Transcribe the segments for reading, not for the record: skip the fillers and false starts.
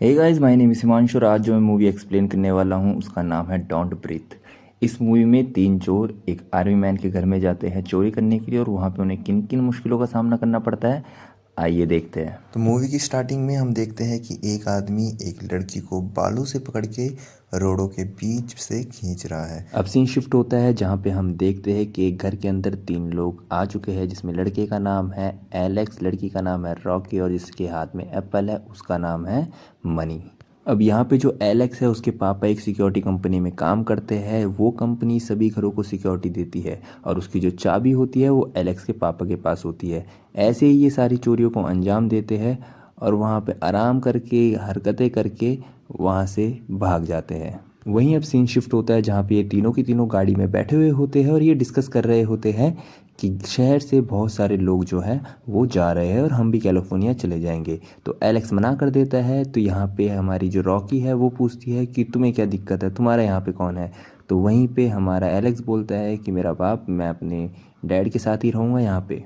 Hey guys, my name is Himanshu और आज जो मैं मूवी एक्सप्लेन करने वाला हूँ उसका नाम है डोंट ब्रीथ। इस मूवी में तीन चोर एक आर्मी मैन के घर में जाते हैं चोरी करने के लिए और वहाँ पे उन्हें किन किन मुश्किलों का सामना करना पड़ता है, आइए देखते हैं। तो मूवी की स्टार्टिंग में हम देखते हैं कि एक आदमी एक लड़की को बालों से पकड़ के रोडों के बीच से खींच रहा है। अब सीन शिफ्ट होता है जहाँ पे हम देखते हैं कि एक घर के अंदर तीन लोग आ चुके हैं, जिसमें लड़के का नाम है एलेक्स, लड़की का नाम है रॉकी और जिसके हाथ में एप्पल है उसका नाम है मनी। अब यहाँ पे जो एलेक्स है उसके पापा एक सिक्योरिटी कंपनी में काम करते हैं। वो कंपनी सभी घरों को सिक्योरिटी देती है और उसकी जो चाबी होती है वो एलेक्स के पापा के पास होती है। ऐसे ही ये सारी चोरियों को अंजाम देते हैं और वहाँ पे आराम करके हरकतें करके वहाँ से भाग जाते हैं। वहीं अब सीन शिफ्ट होता है जहाँ पे ये तीनों की तीनों गाड़ी में बैठे हुए होते हैं और ये डिस्कस कर रहे होते हैं कि शहर से बहुत सारे लोग जो हैं वो जा रहे हैं और हम भी कैलिफोर्निया चले जाएंगे। तो एलेक्स मना कर देता है। तो यहाँ पे हमारी जो रॉकी है वो पूछती है कि तुम्हें क्या दिक्कत है, तुम्हारा यहाँ पे कौन है। तो वहीं पे हमारा एलेक्स बोलता है कि मेरा बाप, मैं अपने डैड के साथ ही रहूँगा यहाँ पे।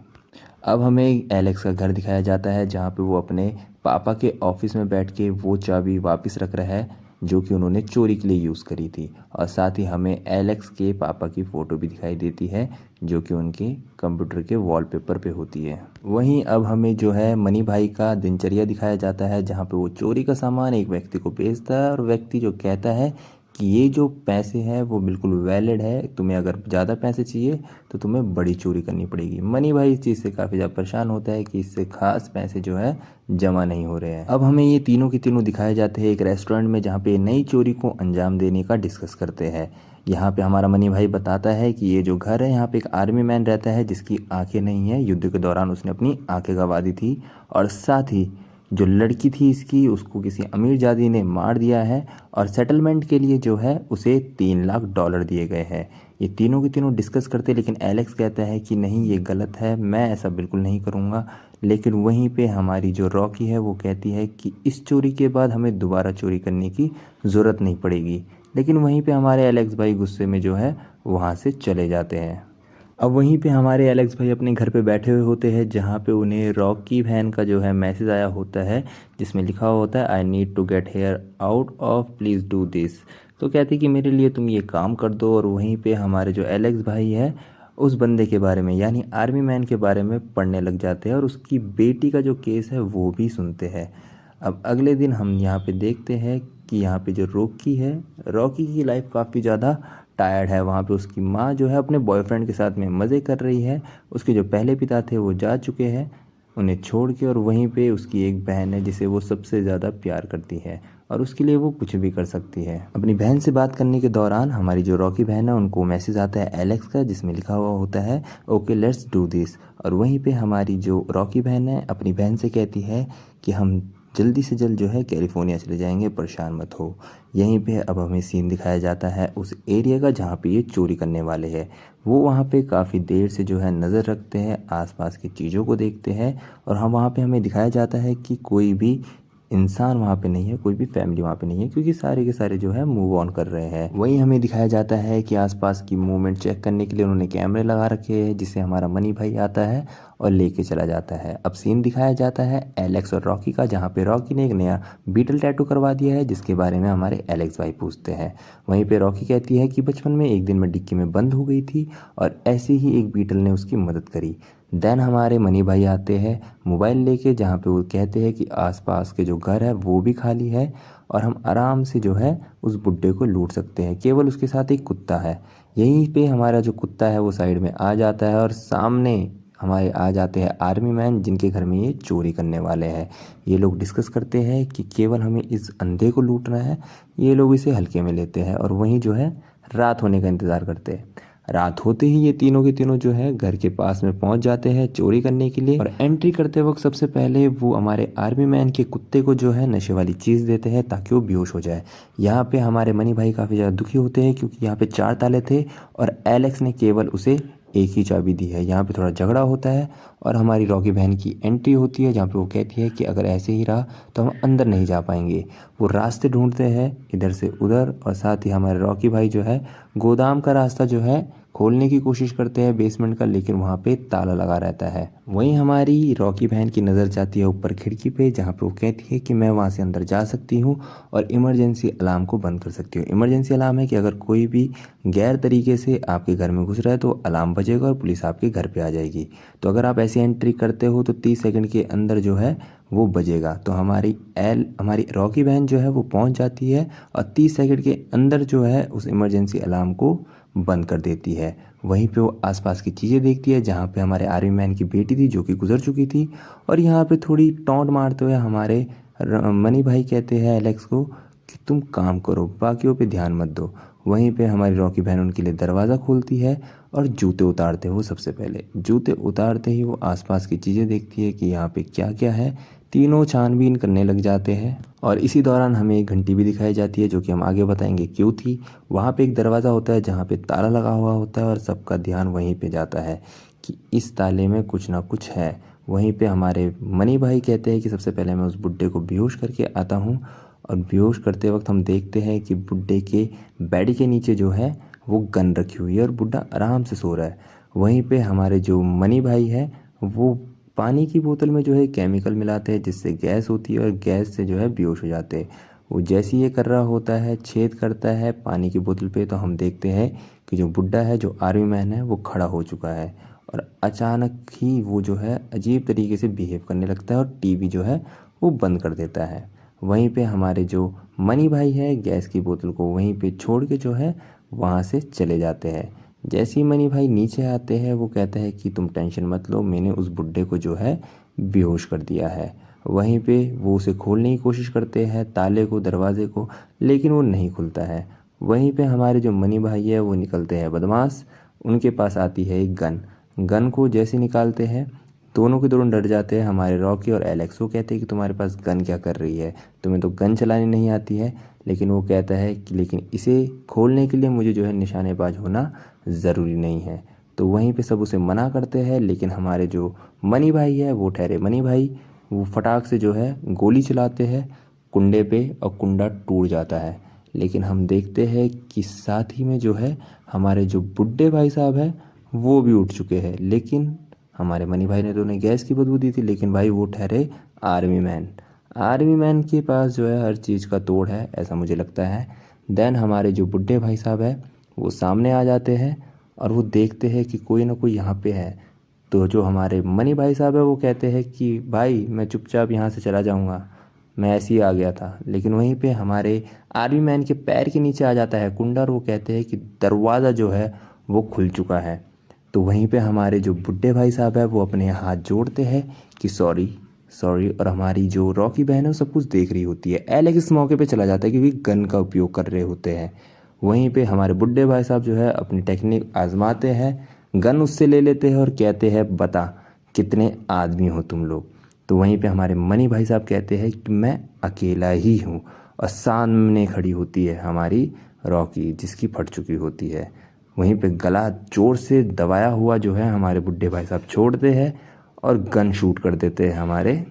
अब हमें एलेक्स का घर दिखाया जाता है जहाँ पे वो अपने पापा के ऑफिस में बैठ के वो चाबी वापस रख रहा है जो कि उन्होंने चोरी के लिए यूज़ करी थी। और साथ ही हमें एलेक्स के पापा की फ़ोटो भी दिखाई देती है जो कि उनके कंप्यूटर के वॉलपेपर पे होती है। वहीं अब हमें जो है मनी भाई का दिनचर्या दिखाया जाता है जहाँ पे वो चोरी का सामान एक व्यक्ति को बेचता है और व्यक्ति जो कहता है कि ये जो पैसे हैं वो बिल्कुल वैलिड है, तुम्हें अगर ज़्यादा पैसे चाहिए तो तुम्हें बड़ी चोरी करनी पड़ेगी। मनी भाई इस चीज़ से काफ़ी ज़्यादा परेशान होता है कि इससे खास पैसे जो है जमा नहीं हो रहे हैं। अब हमें ये तीनों के तीनों दिखाए जाते हैं एक रेस्टोरेंट में जहाँ पे नई चोरी को अंजाम देने का डिस्कस करते हैं। यहाँ पे हमारा मनी भाई बताता है कि ये जो घर है यहाँ पे एक आर्मी मैन रहता है जिसकी आंखें नहीं है, युद्ध के दौरान उसने अपनी आंखें गंवा दी थी। और साथ ही जो लड़की थी इसकी, उसको किसी अमीर जादी ने मार दिया है और सेटलमेंट के लिए जो है उसे $3 लाख दिए गए हैं। ये तीनों के तीनों डिस्कस करते, लेकिन एलेक्स कहता है कि नहीं ये गलत है, मैं ऐसा बिल्कुल नहीं करूँगा। लेकिन वहीं पे हमारी जो रॉकी है वो कहती है कि इस चोरी के बाद हमें दोबारा चोरी करने की ज़रूरत नहीं पड़ेगी। लेकिन वहीं पे हमारे एलेक्स भाई गुस्से में जो है वहाँ से चले जाते हैं। अब वहीं पे हमारे एलेक्स भाई अपने घर पे बैठे हुए होते हैं जहाँ पे उन्हें रॉकी बहन का जो है मैसेज आया होता है जिसमें लिखा हुआ होता है I need to get here out of, please do this. तो कहती कि मेरे लिए तुम ये काम कर दो। और वहीं पे हमारे जो एलेक्स भाई है उस बंदे के बारे में यानी आर्मी मैन के बारे में पढ़ने लग जाते हैं और उसकी बेटी का जो केस है वो भी सुनते हैं। अब अगले दिन हम यहाँ पे देखते हैं कि यहाँ पे जो रॉकी है, रॉकी की लाइफ काफ़ी ज़्यादा टायर्ड है। वहाँ पे उसकी माँ जो है अपने बॉयफ्रेंड के साथ में मज़े कर रही है। उसके जो पहले पिता थे वो जा चुके हैं उन्हें छोड़ के, और वहीं पे उसकी एक बहन है जिसे वो सबसे ज़्यादा प्यार करती है और उसके लिए वो कुछ भी कर सकती है। अपनी बहन से बात करने के दौरान हमारी जो रॉकी बहन है उनको मैसेज आता है एलेक्स का जिसमें लिखा हुआ होता है ओके लेट्स डू दिस। और वहीं पे हमारी जो रॉकी बहन है अपनी बहन से कहती है कि हम जल्दी से जल्द जो है कैलिफोर्निया चले जाएंगे, परेशान मत हो। यहीं पे अब हमें सीन दिखाया जाता है उस एरिया का जहाँ पे ये चोरी करने वाले हैं। वो वहाँ पे काफ़ी देर से जो है नज़र रखते हैं, आसपास की चीज़ों को देखते हैं। और हम वहाँ पे हमें दिखाया जाता है कि कोई भी इंसान वहाँ पे नहीं है, कोई भी फैमिली वहाँ पे नहीं है क्योंकि सारे के सारे जो है मूव ऑन कर रहे हैं। वहीं हमें दिखाया जाता है कि आसपास की मूवमेंट चेक करने के लिए उन्होंने कैमरे लगा रखे हैं जिसे हमारा मनी भाई आता है और लेके चला जाता है। अब सीन दिखाया जाता है एलेक्स और रॉकी का जहाँ पे रॉकी ने एक नया बीटल टैटू करवा दिया है जिसके बारे में हमारे एलेक्स भाई पूछते हैं। वहीं पे रॉकी कहती है कि बचपन में एक दिन मैं डिक्की में बंद हो गई थी और ऐसे ही एक बीटल ने उसकी मदद करी। देन हमारे मनी भाई आते हैं मोबाइल लेके जहाँ पे वो कहते हैं कि आसपास के जो घर है वो भी खाली है और हम आराम से जो है उस बुड्ढे को लूट सकते हैं, केवल उसके साथ एक कुत्ता है। यहीं पे हमारा जो कुत्ता है वो साइड में आ जाता है और सामने हमारे आ जाते हैं आर्मी मैन जिनके घर में ये चोरी करने वाले हैं। ये लोग डिस्कस करते हैं कि केवल हमें इस अंधे को लूटना है। ये लोग इसे हल्के में लेते हैं और वहीं जो है रात होने का इंतज़ार करते हैं। रात होते ही ये तीनों के तीनों जो है घर के पास में पहुंच जाते हैं चोरी करने के लिए। और एंट्री करते वक्त सबसे पहले वो हमारे आर्मी मैन के कुत्ते को जो है नशे वाली चीज़ देते हैं ताकि वो बेहोश हो जाए। यहाँ पे हमारे मनी भाई काफ़ी ज़्यादा दुखी होते हैं क्योंकि यहाँ पे 4 ताले थे और एलेक्स ने केवल उसे एक ही चाबी दी है। यहाँ पे थोड़ा झगड़ा होता है और हमारी रॉकी बहन की एंट्री होती है जहाँ पे वो कहती है कि अगर ऐसे ही रहा तो हम अंदर नहीं जा पाएंगे। वो रास्ते ढूंढते हैं इधर से उधर और साथ ही हमारे रॉकी भाई जो है गोदाम का रास्ता जो है खोलने की कोशिश करते हैं बेसमेंट का, लेकिन वहाँ पे ताला लगा रहता है। वहीं हमारी रॉकी बहन की नज़र जाती है ऊपर खिड़की पे, जहाँ पे वो कहती है कि मैं वहाँ से अंदर जा सकती हूँ और इमरजेंसी अलार्म को बंद कर सकती हूँ। इमरजेंसी अलार्म है कि अगर कोई भी गैर तरीके से आपके घर में घुस रहा है तो अलार्म बजेगा और पुलिस आपके घर पे आ जाएगी। तो अगर आप ऐसी एंट्री करते हो तो 30 सेकंड के अंदर जो है वो बजेगा। तो हमारी रॉकी बहन जो है वो पहुंच जाती है और 30 सेकंड के अंदर जो है उस इमरजेंसी अलार्म को बंद कर देती है। वहीं पे वो आसपास की चीज़ें देखती है, जहाँ पे हमारे आर्मी मैन की बेटी थी जो कि गुजर चुकी थी, और यहाँ पे थोड़ी टॉन्ट मारते हुए हमारे मनी भाई कहते हैं एलेक्स को कि तुम काम करो, बाकियों पे ध्यान मत दो। वहीं पे हमारी रॉकी बहन उनके लिए दरवाज़ा खोलती है और जूते उतारते हो। सबसे पहले जूते उतारते ही वो आसपास की चीज़ें देखती है कि यहाँ पे क्या क्या है। तीनों छानबीन करने लग जाते हैं और इसी दौरान हमें एक घंटी भी दिखाई जाती है, जो कि हम आगे बताएंगे क्यों थी। वहाँ पे एक दरवाज़ा होता है जहाँ पे ताला लगा हुआ होता है और सबका ध्यान वहीं पे जाता है कि इस ताले में कुछ ना कुछ है। वहीं पे हमारे मनी भाई कहते हैं कि सबसे पहले मैं उस बुड्ढे को बेहोश करके आता हूँ, और बेहोश करते वक्त हम देखते हैं कि बुड्ढे के बेड के नीचे जो है वो गन रखी हुई है और बुड्ढा आराम से सो रहा है। वहीं पे हमारे जो मनी भाई है वो पानी की बोतल में जो है केमिकल मिलाते हैं जिससे गैस होती है और गैस से जो है बेहोश हो जाते हैं। वो जैसे ये कर रहा होता है, छेद करता है पानी की बोतल पे, तो हम देखते हैं कि जो बुड्ढा है, जो आर्मी मैन है, वो खड़ा हो चुका है और अचानक ही वो जो है अजीब तरीके से बिहेव करने लगता है और टीवी जो है वो बंद कर देता है। वहीं पे हमारे जो मनी भाई है गैस की बोतल को वहीं पे छोड़ के जो है वहाँ से चले जाते हैं। जैसे ही मनी भाई नीचे आते हैं वो कहता है कि तुम टेंशन मत लो, मैंने उस बुड्ढे को जो है बेहोश कर दिया है। वहीं पे वो उसे खोलने की कोशिश करते हैं ताले को, दरवाजे को, लेकिन वो नहीं खुलता है। वहीं पे हमारे जो मनी भाई है वो निकलते हैं बदमाश। उनके पास आती है एक गन। गन को जैसे निकालते हैं दोनों के दोनों डर जाते हैं। हमारे रॉकी और एलेक्स वो कहते हैं कि तुम्हारे पास गन क्या कर रही है, तुम्हें तो गन चलानी नहीं आती है। लेकिन वो कहता है कि लेकिन इसे खोलने के लिए मुझे जो है निशानेबाज होना ज़रूरी नहीं है। तो वहीं पे सब उसे मना करते हैं, लेकिन हमारे जो मनी भाई है वो ठहरे मनी भाई, वो फटाक से जो है गोली चलाते हैं कुंडे पे और कुंडा टूट जाता है। लेकिन हम देखते हैं कि साथ ही में जो है हमारे जो बुड्ढे भाई साहब हैं वो भी उठ चुके हैं। लेकिन हमारे मनी भाई ने तो उन्हें गैस की बदबू दी थी, लेकिन भाई वो ठहरे आर्मी मैन। आर्मी मैन के पास जो है हर चीज़ का तोड़ है, ऐसा मुझे लगता है। देन हमारे जो बुड्ढे भाई साहब है वो सामने आ जाते हैं और वो देखते हैं कि कोई ना कोई यहाँ पे है। तो जो हमारे मनी भाई साहब है वो कहते हैं कि भाई मैं चुपचाप यहाँ से चला जाऊँगा, मैं ऐसे ही आ गया था। लेकिन वहीं पे हमारे आर्मी मैन के पैर के नीचे आ जाता है कुंडा और वो कहते हैं कि दरवाज़ा जो है वो खुल चुका है। तो वहीं पे हमारे जो बुड्ढे भाई साहब है वो अपने हाथ जोड़ते हैं कि सॉरी सॉरी, और हमारी जो रॉकी बहन है वो सब कुछ देख रही होती है। एलेक्स इस मौके पे चला जाता है क्योंकि गन का उपयोग कर रहे होते हैं। वहीं पे हमारे बुड्ढे भाई साहब जो है अपनी टेक्निक आजमाते हैं, गन उससे ले लेते हैं और कहते हैं बता कितने आदमी हो तुम लोग। तो वहीं पे हमारे मनी भाई साहब कहते हैं कि मैं अकेला ही हूँ, और सामने खड़ी होती है हमारी रॉकी जिसकी फट चुकी होती है। वहीं पे गला जोर से दबाया हुआ जो है हमारे बुड्ढे भाई साहब छोड़ते हैं और गन शूट कर देते हैं हमारे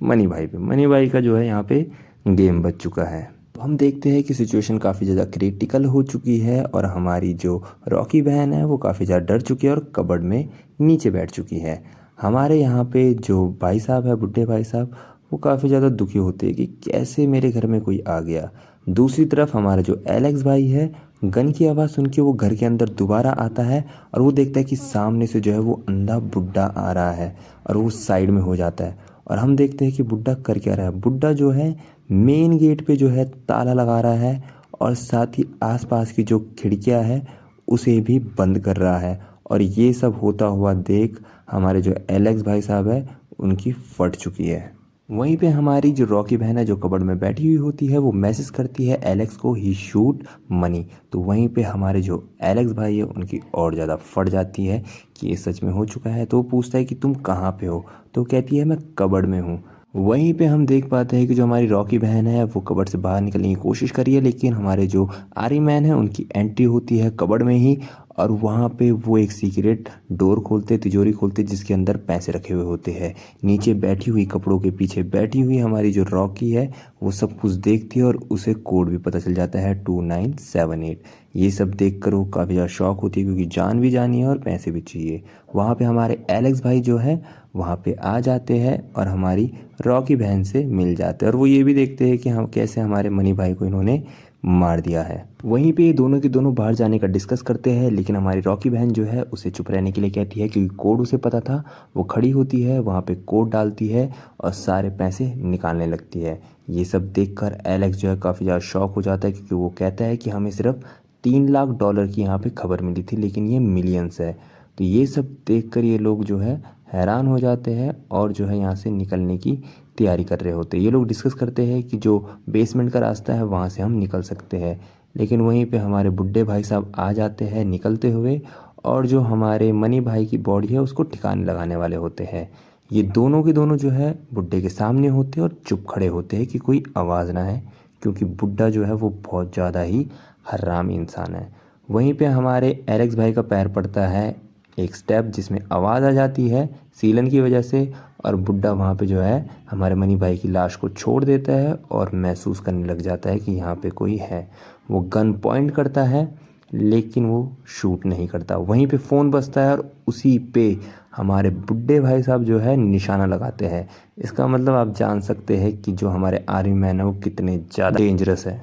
मनी भाई पे। मनी भाई का जो है यहाँ पे गेम बच चुका है। तो हम देखते हैं कि सिचुएशन काफ़ी ज़्यादा क्रिटिकल हो चुकी है और हमारी जो रॉकी बहन है वो काफ़ी ज़्यादा डर चुकी है और कबर्ड में नीचे बैठ चुकी है। हमारे यहाँ पे जो भाई साहब है, बुड्ढे भाई साहब, वो काफ़ी ज़्यादा दुखी होते हैं कि कैसे मेरे घर में कोई आ गया। दूसरी तरफ हमारा जो एलेक्स भाई है गन की आवाज़ सुन के वो घर के अंदर दोबारा आता है और वो देखता है कि सामने से जो है वो अंधा बुड्ढा आ रहा है और वो साइड में हो जाता है। और हम देखते हैं कि बुड्ढा कर क्या रहा है। बुड्ढा जो है मेन गेट पे जो है ताला लगा रहा है और साथ ही आसपास की जो खिड़कियां है उसे भी बंद कर रहा है। और ये सब होता हुआ देख हमारे जो एलेक्स भाई साहब है उनकी फट चुकी है। वहीं पे हमारी जो रॉकी बहन है जो कबर्ड में बैठी हुई होती है वो मैसेज करती है एलेक्स को ही शूट मनी। तो वहीं पे हमारे जो एलेक्स भाई है उनकी और ज़्यादा फट जाती है कि ये सच में हो चुका है। तो वो पूछता है कि तुम कहाँ पे हो, तो कहती है मैं कबर्ड में हूँ। वहीं पे हम देख पाते हैं कि जो हमारी रॉकी बहन है वो कबर्ड से बाहर निकलने की कोशिश कर रही है, लेकिन हमारे जो आर्मी मैन है उनकी एंट्री होती है कबर्ड में ही, और वहाँ पे वो एक सीक्रेट डोर खोलते, तिजोरी खोलते जिसके अंदर पैसे रखे हुए होते हैं। नीचे बैठी हुई, कपड़ों के पीछे बैठी हुई हमारी जो रॉकी है वो सब कुछ देखती है और उसे कोड भी पता चल जाता है 2978। ये सब देखकर वो काफ़ी ज़्यादा शॉक होती है क्योंकि जान भी जानी है और पैसे भी चाहिए। वहाँ पे हमारे एलेक्स भाई जो है वहाँ पे आ जाते हैं और हमारी रॉकी बहन से मिल जाते हैं, और वो ये भी देखते हैं कि हम कैसे हमारे मनी भाई को इन्होंने मार दिया है। वहीं पे ये दोनों के दोनों बाहर जाने का डिस्कस करते हैं, लेकिन हमारी रॉकी बहन जो है उसे चुप रहने के लिए कहती है क्योंकि कोड उसे पता था। वो खड़ी होती है, वहाँ पे कोड डालती है और सारे पैसे निकालने लगती है। ये सब देखकर एलेक्स जो है काफ़ी ज़्यादा शॉक हो जाता है क्योंकि वो कहता है कि हमें सिर्फ $3 लाख की यहाँ पे खबर मिली थी, लेकिन ये मिलियंस है। तो ये सब देखकर ये लोग जो है हैरान हो जाते हैं और जो है यहाँ से निकलने की तैयारी कर रहे होते हैं। ये लोग डिस्कस करते हैं कि जो बेसमेंट का रास्ता है वहाँ से हम निकल सकते हैं, लेकिन वहीं पे हमारे बुड्ढे भाई साहब आ जाते हैं निकलते हुए, और जो हमारे मनी भाई की बॉडी है उसको ठिकाने लगाने वाले होते हैं। ये दोनों के दोनों जो है बुड्ढे के सामने होते हैं और चुप खड़े होते हैं कि कोई आवाज़ ना है, क्योंकि बुड्ढा जो है वो बहुत ज़्यादा ही हरामी इंसान है। वहीं पे हमारे एलेक्स भाई का पैर पड़ता है एक स्टेप जिसमें आवाज़ आ जाती है सीलन की वजह से, और बुड्ढा वहाँ पे जो है हमारे मनी भाई की लाश को छोड़ देता है और महसूस करने लग जाता है कि यहाँ पे कोई है। वो गन पॉइंट करता है लेकिन वो शूट नहीं करता। वहीं पे फ़ोन बजता है और उसी पे हमारे बुड्ढे भाई साहब जो है निशाना लगाते हैं। इसका मतलब आप जान सकते हैं कि जो हमारे आर्मी मैन है वो कितने ज़्यादा डेंजरस है।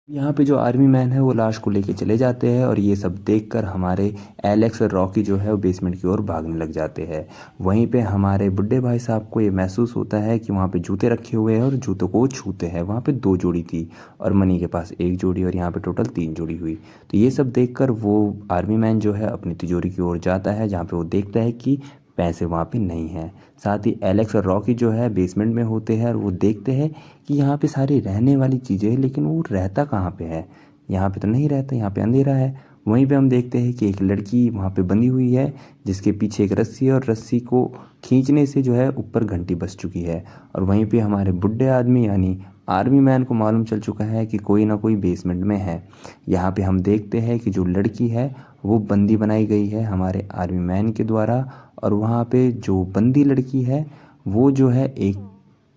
यहाँ पे जो आर्मी मैन है वो लाश को लेके चले जाते हैं, और ये सब देखकर हमारे एलेक्स और रॉकी जो है वो बेसमेंट की ओर भागने लग जाते हैं। वहीं पे हमारे बुड्ढे भाई साहब को ये महसूस होता है कि वहाँ पे जूते रखे हुए हैं और जूतों को वो छूते हैं। वहाँ पे 2 जोड़ी थी और मनी के पास 1 जोड़ी, और यहाँ पे टोटल 3 जोड़ी हुई। तो ये सब देखकर वो आर्मी मैन जो है अपनी तिजोरी की ओर जाता है जहाँ पे वो देखता है कि पैसे वहाँ पे नहीं हैं। साथ ही एलेक्स और रॉकी जो है बेसमेंट में होते हैं और वो देखते हैं कि यहाँ पे सारी रहने वाली चीज़ें हैं, लेकिन वो रहता कहाँ पे है? यहाँ पे तो नहीं रहता, यहाँ पे अंधेरा है। वहीं पे हम देखते हैं कि एक लड़की वहाँ पे बंधी हुई है जिसके पीछे एक रस्सी है, और रस्सी को खींचने से जो है ऊपर घंटी बज चुकी है। और वहीं पे हमारे बुड्ढे आदमी यानी आर्मी मैन को मालूम चल चुका है कि कोई ना कोई बेसमेंट में है। यहाँ पे हम देखते हैं कि जो लड़की है वो बंदी बनाई गई है हमारे आर्मी मैन के द्वारा, और वहाँ पे जो बंदी लड़की है वो जो है एक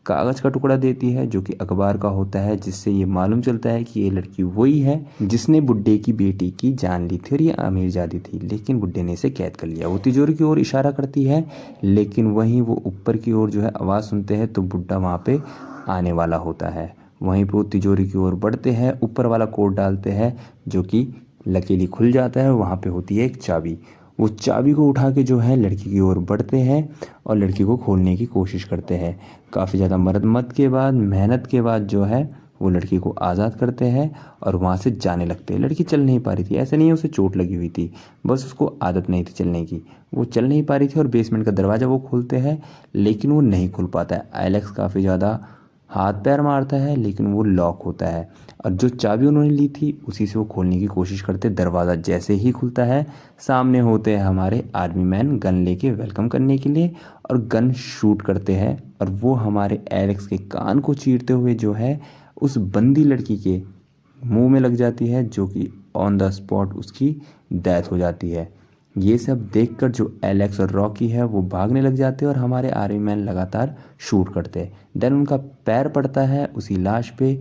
कागज़ का टुकड़ा देती है जो कि अखबार का होता है, जिससे ये मालूम चलता है कि ये लड़की वही है जिसने बुड्ढे की बेटी की जान ली थी और ये अमीरजादी थी, लेकिन बुड्ढे ने इसे कैद कर लिया। वो तिजोरी की ओर इशारा करती है, लेकिन वहीं वो ऊपर की ओर जो है आवाज़ सुनते हैं तो बुड्ढा वहाँ पे आने वाला होता है। वहीं पर वो तिजोरी की ओर बढ़ते हैं, ऊपर वाला कोड डालते हैं जो कि लकीली खुल जाता है। वहाँ पे होती है एक चाबी। वो चाबी को उठा के जो है लड़की की ओर बढ़ते हैं और लड़की को खोलने की कोशिश करते हैं। काफ़ी ज़्यादा मरम्मत के बाद, मेहनत के बाद जो है वो लड़की को आज़ाद करते हैं और वहाँ से जाने लगते हैं। लड़की चल नहीं पा रही थी, ऐसा नहीं है उसे चोट लगी हुई थी, बस उसको आदत नहीं थी चलने की। वो चल नहीं पा रही थी और बेसमेंट का दरवाज़ा वो खोलते हैं, लेकिन वो नहीं खुल पाता है। एलेक्स काफ़ी ज़्यादा हाथ पैर मारता है लेकिन वो लॉक होता है, और जो चाबी उन्होंने ली थी उसी से वो खोलने की कोशिश करते। दरवाज़ा जैसे ही खुलता है सामने होते हैं हमारे आर्मी मैन गन लेके वेलकम करने के लिए, और गन शूट करते हैं और वो हमारे एलेक्स के कान को चीरते हुए जो है उस बंदी लड़की के मुंह में लग जाती है, जो कि ऑन द स्पॉट उसकी डेथ हो जाती है। ये सब देखकर जो एलेक्स और रॉकी है वो भागने लग जाते हैं और हमारे आर्मी मैन लगातार शूट करते हैं। देन उनका पैर पड़ता है उसी लाश पे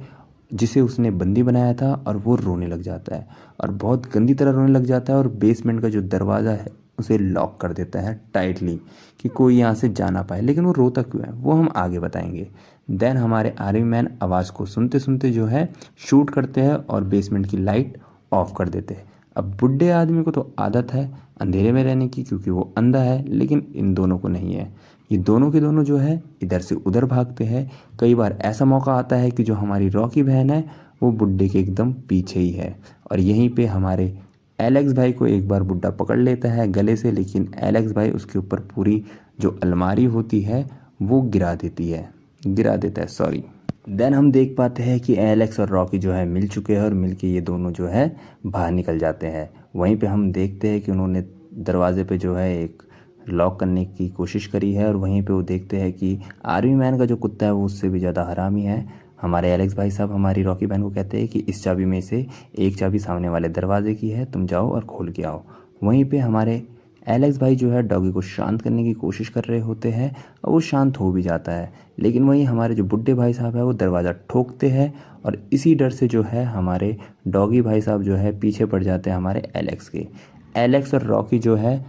जिसे उसने बंदी बनाया था, और वो रोने लग जाता है और बहुत गंदी तरह रोने लग जाता है, और बेसमेंट का जो दरवाज़ा है उसे लॉक कर देता है टाइटली कि कोई यहाँ से जा ना पाए। लेकिन वो रोता क्यों है वो हम आगे बताएंगे। देन हमारे आर्मी मैन आवाज़ को सुनते सुनते जो है शूट करते हैं और बेसमेंट की लाइट ऑफ कर देते हैं। अब बुड्ढे आदमी को तो आदत है अंधेरे में रहने की क्योंकि वो अंधा है, लेकिन इन दोनों को नहीं है। ये दोनों के दोनों जो है इधर से उधर भागते हैं। कई बार ऐसा मौका आता है कि जो हमारी रॉकी बहन है वो बुड्ढे के एकदम पीछे ही है, और यहीं पे हमारे एलेक्स भाई को एक बार बुड्ढा पकड़ लेता है गले से, लेकिन एलेक्स भाई उसके ऊपर पूरी जो अलमारी होती है वो गिरा देता है सॉरी। देन हम देख पाते हैं कि एलेक्स और रॉकी जो है मिल चुके हैं और मिलके ये दोनों जो है बाहर निकल जाते हैं। वहीं पे हम देखते हैं कि उन्होंने दरवाजे पे जो है एक लॉक करने की कोशिश करी है। और वहीं पे वो देखते हैं कि आर्मी मैन का जो कुत्ता है वो उससे भी ज़्यादा हरामी है। हमारे एलेक्स भाई साहब हमारी रॉकी बहन को कहते हैं कि इस चाबी में से एक चाबी सामने वाले दरवाजे की है, तुम जाओ और खोल के आओ। वहीं पे हमारे एलेक्स भाई जो है डॉगी को शांत करने की कोशिश कर रहे होते हैं और वो शांत हो भी जाता है। लेकिन वहीं हमारे जो बुड्ढे भाई साहब है वो दरवाज़ा ठोकते हैं और इसी डर से जो है हमारे डॉगी भाई साहब जो है पीछे पड़ जाते हैं हमारे एलेक्स के। एलेक्स और रॉकी जो है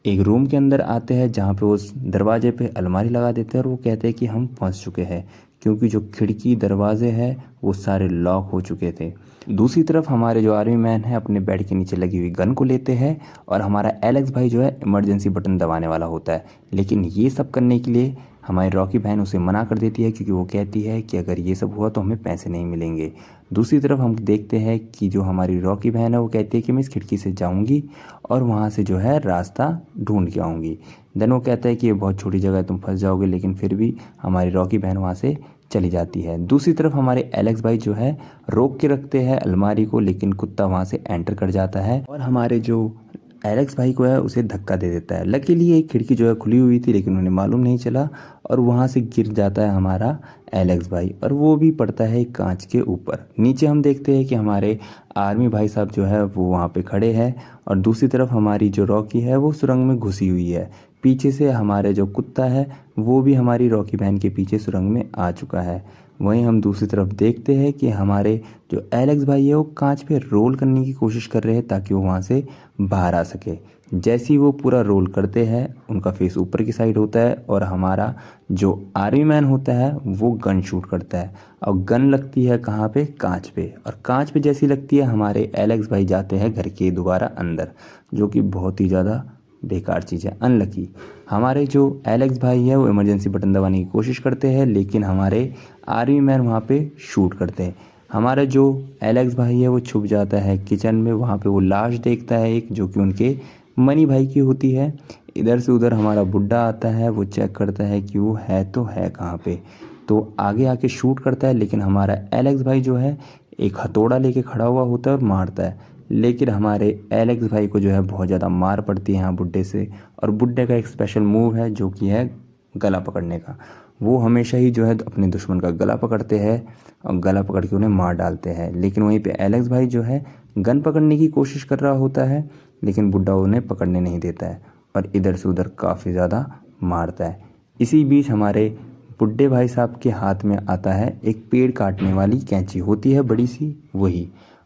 एक रूम के अंदर आते हैं जहाँ पे वो दरवाजे पे अलमारी लगा देते हैं और वो कहते हैं कि हम फंस चुके हैं, क्योंकि जो खिड़की दरवाजे हैं वो सारे लॉक हो चुके थे। दूसरी तरफ हमारे जो आर्मी मैन है अपने बेड के नीचे लगी हुई गन को लेते हैं और हमारा एलेक्स भाई जो है इमरजेंसी बटन दबाने वाला होता है। लेकिन ये सब करने के लिए हमारी रॉकी बहन उसे मना कर देती है, क्योंकि वो कहती है कि अगर ये सब हुआ तो हमें पैसे नहीं मिलेंगे। दूसरी तरफ हम देखते हैं कि जो हमारी रॉकी बहन है वो कहती है कि मैं इस खिड़की से जाऊंगी और वहाँ से जो है रास्ता ढूंढ के आऊँगी। देन वो कहता है कि ये बहुत छोटी जगह है, तुम फंस जाओगे, लेकिन फिर भी हमारी रॉकी बहन वहाँ से चली जाती है। दूसरी तरफ हमारे एलेक्स भाई जो है रोक के रखते हैं अलमारी को, लेकिन कुत्ता वहाँ से एंटर कर जाता है और हमारे जो एलेक्स भाई को है उसे धक्का दे देता है। लकीली एक खिड़की जो है खुली हुई थी, लेकिन उन्हें मालूम नहीं चला और वहाँ से गिर जाता है हमारा एलेक्स भाई और वो भी पड़ता है एक कांच के ऊपर। नीचे हम देखते हैं कि हमारे आर्मी भाई साहब जो है वो वहाँ पे खड़े हैं और दूसरी तरफ हमारी जो रॉकी है वो सुरंग में घुसी हुई है। पीछे से हमारे जो कुत्ता है वो भी हमारी रॉकी बहन के पीछे सुरंग में आ चुका है। वहीं हम दूसरी तरफ देखते हैं कि हमारे जो एलेक्स भाई है वो कांच पे रोल करने की कोशिश कर रहे हैं ताकि वो वहाँ से बाहर आ सके। जैसे ही वो पूरा रोल करते हैं उनका फेस ऊपर की साइड होता है और हमारा जो आर्मी मैन होता है वो गन शूट करता है और गन लगती है कहाँ पे, कांच पे। और कांच पे जैसी लगती है हमारे एलेक्स भाई जाते हैं घर के दोबारा अंदर, जो कि बहुत ही ज़्यादा बेकार चीज़ है, अनलकी। हमारे जो एलेक्स भाई है वो इमरजेंसी बटन दबाने की कोशिश करते हैं, लेकिन हमारे आर्मी मैन वहाँ पे शूट करते हैं। हमारा जो एलेक्स भाई है वो छुप जाता है किचन में, वहाँ पे वो लाश देखता है एक, जो कि उनके मनी भाई की होती है। इधर से उधर हमारा बुड्ढा आता है, वो चेक करता है कि वो है तो है कहाँ पे, तो आगे आके शूट करता है। लेकिन हमारा एलेक्स भाई जो है एक हथौड़ा लेके खड़ा हुआ होता है और मारता है, लेकिन हमारे एलेक्स भाई को जो है बहुत ज़्यादा मार पड़ती है यहाँ बुड्ढे से। और बुड्ढे का एक स्पेशल मूव है जो कि है गला पकड़ने का। वो हमेशा ही जो है अपने दुश्मन का गला पकड़ते हैं और गला पकड़ के उन्हें मार डालते हैं। लेकिन वहीं पे एलेक्स भाई जो है गन पकड़ने की कोशिश कर रहा होता है, लेकिन बुड्ढा उन्हें पकड़ने नहीं देता है और इधर से उधर काफ़ी ज़्यादा मारता है। इसी बीच हमारे बुड्ढे भाई साहब के हाथ में आता है एक पेड़ काटने वाली कैंची होती है बड़ी सी,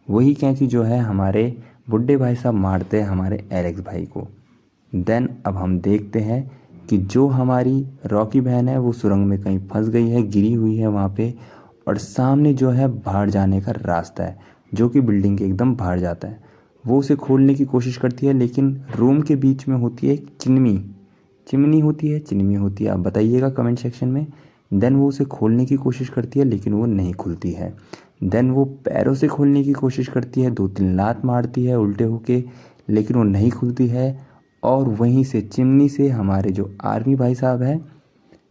वही कैंची जो है हमारे बुड्ढे भाई साहब मारते हैं हमारे एलेक्स भाई को। देन अब हम देखते हैं कि जो हमारी रॉकी बहन है वो सुरंग में कहीं फंस गई है, गिरी हुई है वहाँ पे, और सामने जो है बाहर जाने का रास्ता है जो कि बिल्डिंग के एकदम बाहर जाता है। वो उसे खोलने की कोशिश करती है, लेकिन रूम के बीच में होती है एक चिमनी होती है, आप बताइएगा कमेंट सेक्शन में। देन वो उसे खोलने की कोशिश करती है, लेकिन वो नहीं खुलती है। देन वो पैरों से खोलने की कोशिश करती है, 2-3 लात मारती है उल्टे होके, लेकिन वो नहीं खुलती है। और वहीं से चिमनी से हमारे जो आर्मी भाई साहब हैं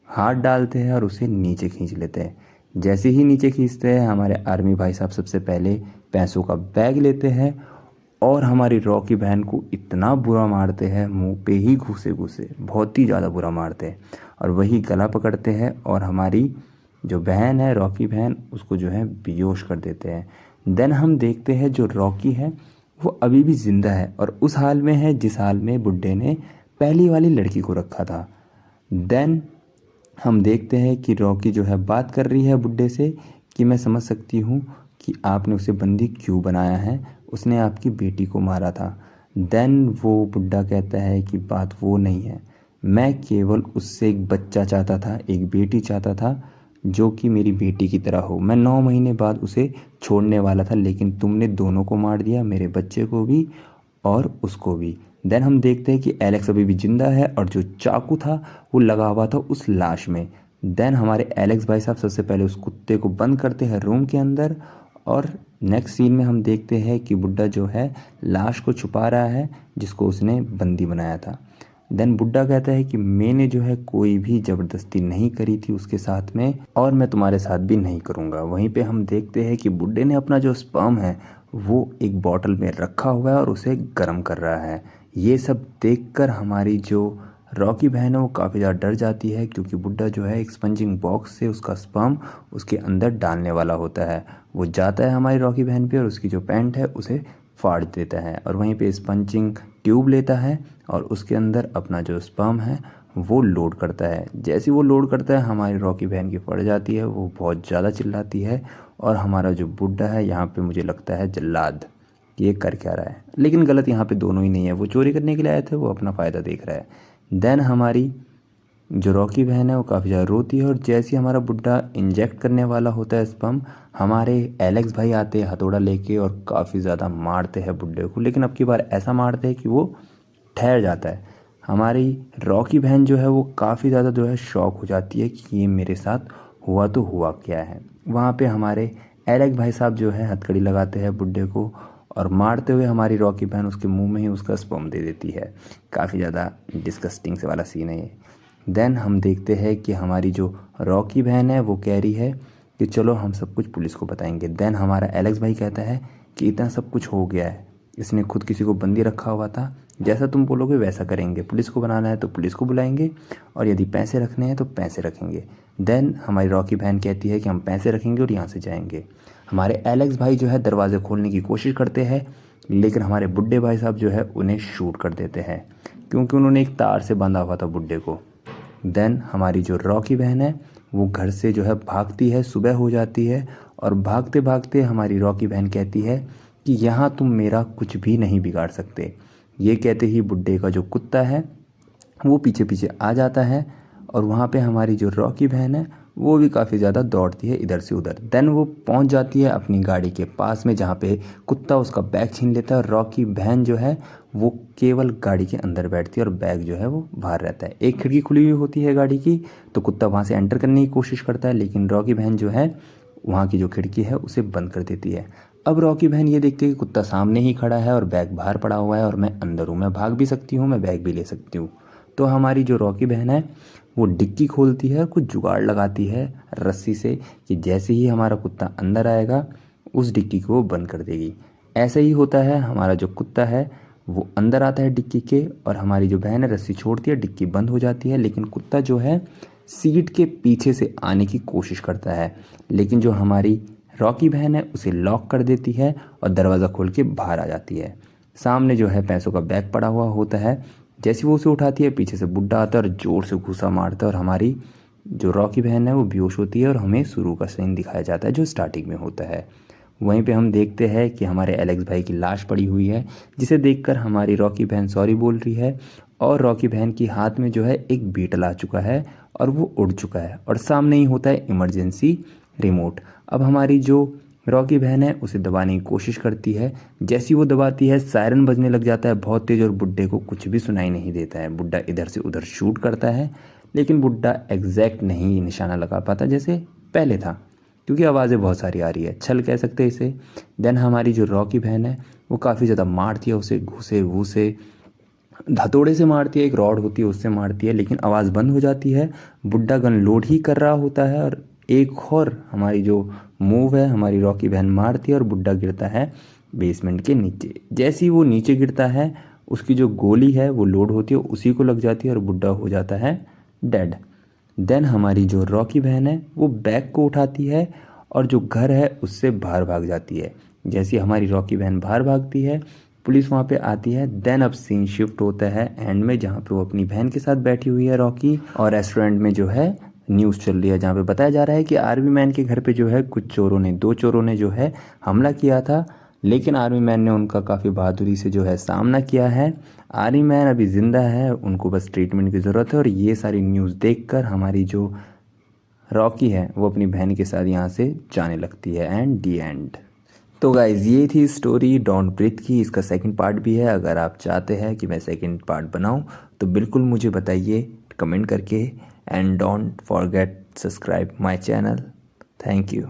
हाथ डालते हैं और उसे नीचे खींच लेते हैं। जैसे ही नीचे खींचते हैं हमारे आर्मी भाई साहब सबसे पहले पैसों का बैग लेते हैं और हमारी रॉकी बहन को इतना बुरा मारते हैं, मुंह पे ही घुसे बहुत ही ज़्यादा बुरा मारते हैं और वही गला पकड़ते हैं और हमारी जो बहन है रॉकी बहन उसको जो है बेहोश कर देते हैं। देन हम देखते हैं जो रॉकी है वो अभी भी ज़िंदा है और उस हाल में है जिस हाल में बुड्ढे ने पहली वाली लड़की को रखा था। देन हम देखते हैं कि रॉकी जो है बात कर रही है बुड्ढे से कि मैं समझ सकती हूँ कि आपने उसे बंदी क्यों बनाया है, उसने आपकी बेटी को मारा था। देन वो बुड्ढा कहता है कि बात वो नहीं है, मैं केवल उससे एक बच्चा चाहता था, एक बेटी चाहता था जो कि मेरी बेटी की तरह हो। मैं 9 महीने बाद उसे छोड़ने वाला था, लेकिन तुमने दोनों को मार दिया, मेरे बच्चे को भी और उसको भी। देन हम देखते हैं कि एलेक्स अभी भी जिंदा है और जो चाकू था वो लगा हुआ था उस लाश में। देन हमारे एलेक्स भाई साहब सबसे पहले उस कुत्ते को बंद करते हैं रूम के अंदर और नेक्स्ट सीन में हम देखते हैं कि बुड्ढा जो है लाश को छुपा रहा है जिसको उसने बंदी बनाया था। देन बुड्ढा कहता है कि मैंने जो है कोई भी ज़बरदस्ती नहीं करी थी उसके साथ में और मैं तुम्हारे साथ भी नहीं करूँगा। वहीं पे हम देखते हैं कि बुड्ढे ने अपना जो स्पर्म है वो एक बॉटल में रखा हुआ है और उसे गर्म कर रहा है। ये सब देखकर हमारी जो रॉकी बहन है वो काफ़ी ज़्यादा डर जाती है क्योंकि बुड्ढा जो है एक स्पंजिंग बॉक्स से उसका स्पर्म उसके अंदर डालने वाला होता है। वो जाता है हमारी रॉकी बहन पे और उसकी जो पैंट है उसे फाड़ देता है और वहीं पे स्पंजिंग ट्यूब लेता है और उसके अंदर अपना जो स्पर्म है वो लोड करता है। जैसे वो लोड करता है हमारी रॉकी बहन की फट जाती है, वो बहुत ज़्यादा चिल्लाती है और हमारा जो बुड्ढा है यहाँ पे मुझे लगता है जल्लाद ये कर क्या रहा है, लेकिन गलत यहाँ पे दोनों ही नहीं है। वो चोरी करने के लिए आए थे, वो अपना फ़ायदा देख रहा है। देन हमारी जो रॉकी बहन है वो काफ़ी ज़्यादा रोती है और जैसे ही हमारा बुड्ढा इंजेक्ट करने वाला होता है स्पर्म, हमारे एलेक्स भाई आते हैं हथौड़ा लेके और काफ़ी ज़्यादा मारते हैं बुड्ढे को, लेकिन अब की बार ऐसा मारते हैं कि वो ठहर जाता है। हमारी रॉकी बहन जो है वो काफ़ी ज़्यादा जो है शॉक हो जाती है कि ये मेरे साथ हुआ तो हुआ क्या है। वहाँ पे हमारे एलेक्स भाई साहब जो है हथकड़ी लगाते हैं बुड्ढे को और मारते हुए हमारी रॉकी बहन उसके मुंह में ही उसका स्पर्म दे देती है। काफ़ी ज़्यादा डिस्गस्टिंग से वाला सीन है ये। देन हम देखते हैं कि हमारी जो रॉकी बहन है वो कह रही है कि चलो हम सब कुछ पुलिस को बताएंगे। देन हमारा एलेक्स भाई कहता है कि इतना सब कुछ हो गया है, इसने खुद किसी को बंदी रखा हुआ था, जैसा तुम बोलोगे वैसा करेंगे, पुलिस को बनाना है तो पुलिस को बुलाएंगे और यदि पैसे रखने हैं तो पैसे रखेंगे। देन हमारी रॉकी बहन कहती है कि हम पैसे रखेंगे और यहाँ से जाएंगे। हमारे एलेक्स भाई जो है दरवाज़े खोलने की कोशिश करते हैं, लेकिन हमारे बुड्ढे भाई साहब जो है उन्हें शूट कर देते हैं क्योंकि उन्होंने एक तार से बांधा हुआ था बुड्ढे को। देन हमारी जो रॉकी बहन है वो घर से जो है भागती है, सुबह हो जाती है और भागते भागते हमारी रॉकी बहन कहती है कि यहाँ तुम मेरा कुछ भी नहीं बिगाड़ सकते। ये कहते ही बुड्ढे का जो कुत्ता है वो पीछे पीछे आ जाता है और वहाँ पे हमारी जो रॉकी बहन है वो भी काफ़ी ज़्यादा दौड़ती है इधर से उधर। देन वो पहुँच जाती है अपनी गाड़ी के पास में जहाँ पे कुत्ता उसका बैग छीन लेता है और रॉकी बहन जो है वो केवल गाड़ी के अंदर बैठती है और बैग जो है वो बाहर रहता है। एक खिड़की खुली हुई होती है गाड़ी की, तो कुत्ता वहाँ से एंटर करने की कोशिश करता है, लेकिन रॉकी बहन जो है वहाँ की जो खिड़की है उसे बंद कर देती है। अब रॉकी बहन ये देखती है कि कुत्ता सामने ही खड़ा है और बैग बाहर पड़ा हुआ है और मैं अंदर हूँ, मैं भाग भी सकती हूँ, मैं बैग भी ले सकती हूँ। तो हमारी जो रॉकी बहन है वो डिक्की खोलती है और कुछ जुगाड़ लगाती है रस्सी से कि जैसे ही हमारा कुत्ता अंदर आएगा उस डिक्की को वो बंद कर देगी। ऐसा ही होता है, हमारा जो कुत्ता है वो अंदर आता है डिक्की के और हमारी जो बहन है रस्सी छोड़ती है, डिक्की बंद हो जाती है, लेकिन कुत्ता जो है सीट के पीछे से आने की कोशिश करता है, लेकिन जो हमारी रॉकी बहन है उसे लॉक कर देती है और दरवाज़ा खोल के बाहर आ जाती है। सामने जो है पैसों का बैग पड़ा हुआ होता है, जैसे वो उसे उठाती है पीछे से बुड्ढा आता है और ज़ोर से घूसा मारता है और हमारी जो रॉकी बहन है वो बेहोश होती है और हमें शुरू का सीन दिखाया जाता है जो स्टार्टिंग में होता है। वहीं पे हम देखते हैं कि हमारे एलेक्स भाई की लाश पड़ी हुई है, जिसे देखकर हमारी रॉकी बहन सॉरी बोल रही है और रॉकी बहन के हाथ में जो है एक बीटल आ चुका है और वो उड़ चुका है और सामने ही होता है इमरजेंसी रिमोट। अब हमारी जो रॉकी बहन है उसे दबाने की कोशिश करती है, जैसी वो दबाती है सायरन बजने लग जाता है बहुत तेज़ और बुड्ढे को कुछ भी सुनाई नहीं देता है। बुड्ढा इधर से उधर शूट करता है, लेकिन बुड्ढा एग्जैक्ट नहीं निशाना लगा पाता जैसे पहले था, क्योंकि आवाज़ें बहुत सारी आ रही है, छल कह सकते हैं इसे। देन हमारी जो रॉकी बहन है वो काफ़ी ज़्यादा मारती है उसे, घूसे वूसे हथौड़े से मारती है, एक रॉड होती है उससे मारती है, लेकिन आवाज़ बंद हो जाती है। बुड्ढा गन लोड ही कर रहा होता है और एक और हमारी जो मूव है हमारी रॉकी बहन मारती है और बुड्ढा गिरता है बेसमेंट के नीचे। जैसे ही वो नीचे गिरता है उसकी जो गोली है वो लोड होती है, उसी को लग जाती है और बुड्ढा हो जाता है डेड। देन हमारी जो रॉकी बहन है वो बैग को उठाती है और जो घर है उससे बाहर भाग जाती है। जैसे हमारी रॉकी बहन बाहर भागती है पुलिस वहाँ पे आती है। देन अब सीन शिफ्ट होता है एंड में, जहाँ पे वो अपनी बहन के साथ बैठी हुई है रॉकी और रेस्टोरेंट में जो है न्यूज़ चल रही है, जहाँ पे बताया जा रहा है कि आर्मी मैन के घर पे जो है कुछ चोरों ने, 2 चोरों ने जो है हमला किया था, लेकिन आर्मी मैन ने उनका काफ़ी बहादुरी से जो है सामना किया है। आर्मी मैन अभी ज़िंदा है, उनको बस ट्रीटमेंट की ज़रूरत है। और ये सारी न्यूज़ देखकर हमारी जो रॉकी है वो अपनी बहन के साथ यहाँ से जाने लगती है एंड दी एंड। तो गाइज़ ये थी स्टोरी डोंट ब्रीथ की। इसका सेकंड पार्ट भी है, अगर आप चाहते हैं कि मैं सेकंड पार्ट बनाऊँ तो बिल्कुल मुझे बताइए कमेंट करके, and don't forget subscribe my channel. Thank you.